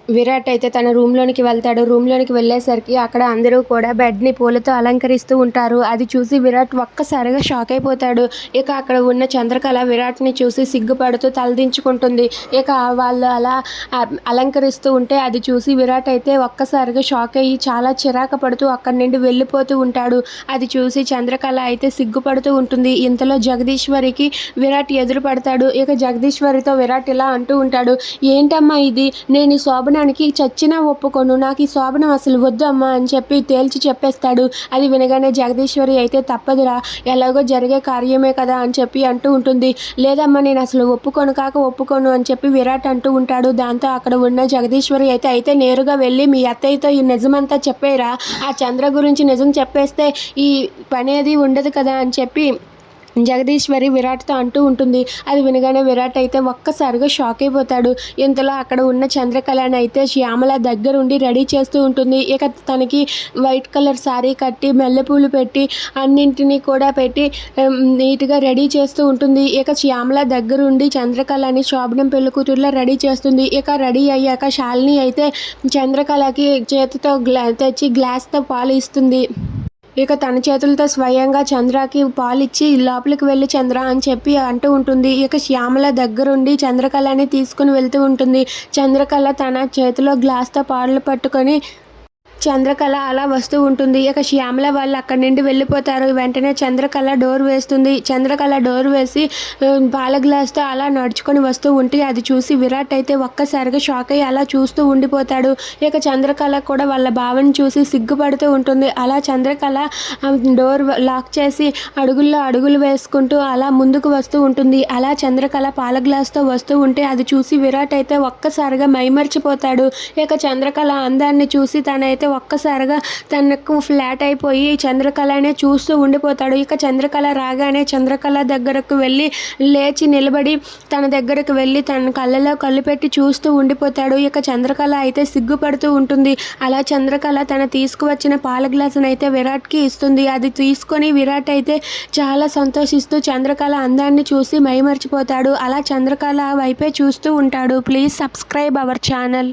విరాట్ అయితే తన రూమ్‌లోనికి వెళ్తాడు. రూమ్‌లోనికి వెళ్ళేసరికి అక్కడ అందరూ కూడా బెడ్‌ని పూలతో అలంకరిస్తూ ఉంటారు. అది చూసి విరాట్ ఒక్కసారిగా షాక్ అయిపోతాడు. ఇక అక్కడ ఉన్న చంద్రకళ విరాట్‌ని చూసి సిగ్గుపడుతూ తలదించుకుంటుంది. ఇక వాళ్ళు అలా అలంకరిస్తూ ఉంటే అది చూసి విరాట్ అయితే ఒక్కసారిగా షాక్ అయ్యి చాలా చిరాకు పడుతూ అక్కడి నుండి వెళ్ళిపోతూ ఉంటాడు. అది చూసి చంద్రకళ అయితే సిగ్గుపడుతూ ఉంటుంది. ఇంతలో జగదీశ్వరికి విరాట్ ఎదురు పడతాడు. ఇక జగదీశ్వరితో విరాట్ ఇలా అంటూ ఉంటాడు, "ఏంటమ్మా ఇది? నేను ఈ శోభనానికి చచ్చినా ఒప్పుకోను. నాకు ఈ శోభనం అసలు వద్దు అమ్మా" అని చెప్పి తేల్చి చెప్పేస్తాడు. అది వినగానే జగదీశ్వరి అయితే తప్పదురా, ఎలాగో జరిగే కార్యమే కదా అని చెప్పి అంటూ ఉంటుంది. "లేదమ్మా, నేను అసలు ఒప్పుకోను" అని చెప్పి విరాట్ అంటూ ఉంటాడు. దాంతో అక్కడ ఉన్న జగదీశ్వరి అయితే నేరుగా వెళ్ళి మీ అత్తయ్యతో ఈ నిజమంతా చెప్పేరా, ఆ చంద్ర గురించి నిజం చెప్పేస్తే ఈ పని అది ఉండదు కదా అని చెప్పి జగదీశ్వరి విరాట్తో అంటూ ఉంటుంది. అది వినగానే విరాట్ అయితే ఒక్కసారిగా షాక్ అయిపోతాడు. ఇంతలో అక్కడ ఉన్న చంద్రకళని అయితే శ్యామల దగ్గరుండి రెడీ చేస్తూ ఉంటుంది. ఇక తనకి వైట్ కలర్ శారీ కట్టి మల్లెపూలు పెట్టి అన్నింటినీ కూడా పెట్టి నీట్గా రెడీ చేస్తూ ఉంటుంది. ఇక శ్యామల దగ్గరుండి చంద్రకళని శోభనం పెళ్ళికూతురులా రెడీ చేస్తుంది. ఇక రెడీ అయ్యాక శాలిని అయితే చంద్రకళకి చేతితో తెచ్చి గ్లాస్తో పాలు ఇస్తుంది. ఇక తన చేతులతో స్వయంగా చంద్రకి పాలిచ్చి లోపలికి వెళ్ళి చంద్ర అని చెప్పి అంటూ ఉంటుంది. ఇక శ్యామల దగ్గరుండి చంద్రకళని తీసుకుని వెళ్తూ ఉంటుంది. చంద్రకళ తన చేతిలో గ్లాస్తో పాలు పట్టుకొని చంద్రకళ అలా వస్తూ ఉంటుంది. ఇక శ్యామల వాళ్ళు అక్కడి నుండి వెళ్ళిపోతారు. వెంటనే చంద్రకళ డోర్ వేస్తుంది. చంద్రకళ డోర్ వేసి పాల గ్లాస్తో అలా నడుచుకొని వస్తూ ఉంటే అది చూసి విరాట్ అయితే ఒక్కసారిగా షాక్ అయ్యి అలా చూస్తూ ఉండిపోతాడు. ఇక చంద్రకళ కూడా వాళ్ళ బావని చూసి సిగ్గుపడుతూ ఉంటుంది. అలా చంద్రకళ డోర్ లాక్ చేసి అడుగుల్లో అడుగులు వేసుకుంటూ అలా ముందుకు వస్తూ ఉంటుంది. అలా చంద్రకళ పాల గ్లాస్తో వస్తూ ఉంటే అది చూసి విరాట్ అయితే ఒక్కసారిగా మైమర్చిపోతాడు. ఇక చంద్రకళ అందాన్ని చూసి తనైతే ఒక్కసారిగా తనకు ఫ్లాట్ అయిపోయి చంద్రకళనే చూస్తూ ఉండిపోతాడు. ఇక చంద్రకళ రాగానే చంద్రకళ దగ్గరకు వెళ్ళి లేచి నిలబడి తన దగ్గరకు వెళ్ళి తన కళ్ళలో కళ్ళు పెట్టి చూస్తూ ఉండిపోతాడు. ఇక చంద్రకళ అయితే సిగ్గుపడుతూ ఉంటుంది. అలా చంద్రకళ తన తీసుకువచ్చిన పాల గ్లాసును అయితే విరాట్కి ఇస్తుంది. అది తీసుకొని విరాట్ అయితే చాలా సంతోషిస్తూ చంద్రకళ అందాన్ని చూసి మైమర్చిపోతాడు. అలా చంద్రకళ వైపే చూస్తూ ఉంటాడు. Please subscribe our channel.